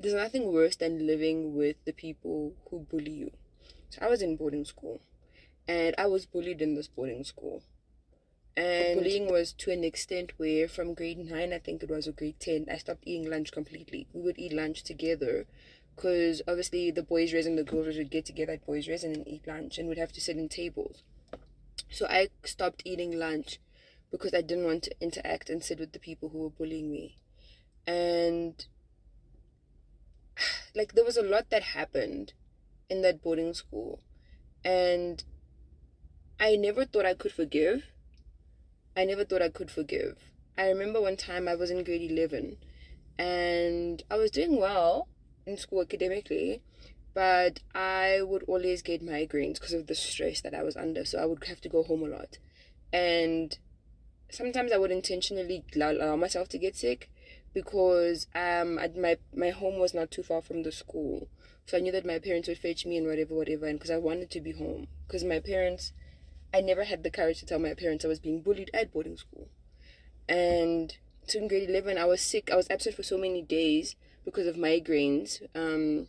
there's nothing worse than living with the people who bully you. So I was in boarding school, and I was bullied in this boarding school. And bullying was to an extent where from grade 9, I think it was, or grade 10, I stopped eating lunch completely. We would eat lunch together because obviously the boys' res and the girls' res would get together at boys' res and then eat lunch, and we'd have to sit in tables. So I stopped eating lunch because I didn't want to interact and sit with the people who were bullying me. And like there was a lot that happened in that boarding school, and I never thought I could forgive. I never thought I could forgive. I remember one time I was in grade 11 and I was doing well in school academically, but I would always get migraines because of the stress that I was under. So I would have to go home a lot. And sometimes I would intentionally allow myself to get sick because my home was not too far from the school. So I knew that my parents would fetch me and whatever, and because I wanted to be home. Because my parents, I never had the courage to tell my parents I was being bullied at boarding school. And so in grade 11, I was sick. I was absent for so many days because of migraines and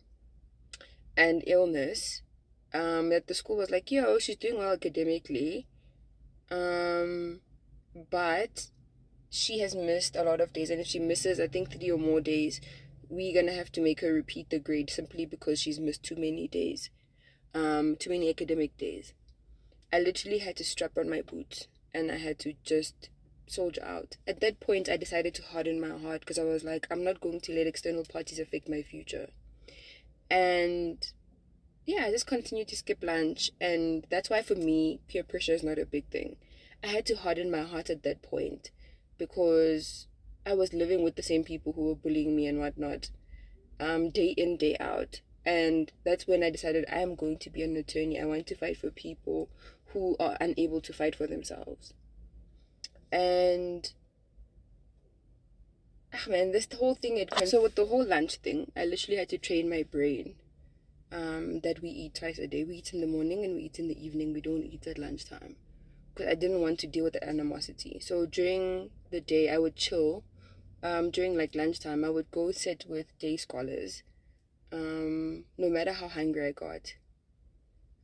illness that the school was like, yo, she's doing well academically, but she has missed a lot of days. And if she misses, I think 3 or more days, we're going to have to make her repeat the grade simply because she's missed too many days, too many academic days. I literally had to strap on my boots and I had to just soldier out. At that point, I decided to harden my heart because I was like, I'm not going to let external parties affect my future. And yeah, I just continued to skip lunch. And that's why for me, peer pressure is not a big thing. I had to harden my heart at that point because I was living with the same people who were bullying me and whatnot, day in, day out. And that's when I decided I am going to be an attorney. I want to fight for people who are unable to fight for themselves. And man, this whole thing, so with the whole lunch thing, I literally had to train my brain that we eat twice a day. We eat in the morning and we eat in the evening. We don't eat at lunchtime because I didn't want to deal with the animosity. So during the day, I would chill. During like lunchtime, I would go sit with day scholars, no matter how hungry I got.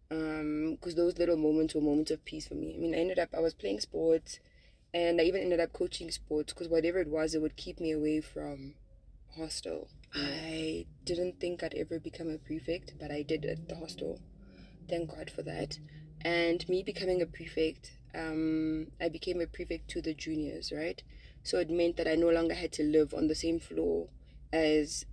Because those little moments were moments of peace for me. I mean, I was playing sports, and I even ended up coaching sports because whatever it was, it would keep me away from hostel. I didn't think I'd ever become a prefect, but I did at the hostel. Thank God for that. And me becoming a prefect, I became a prefect to the juniors, right? So it meant that I no longer had to live on the same floor as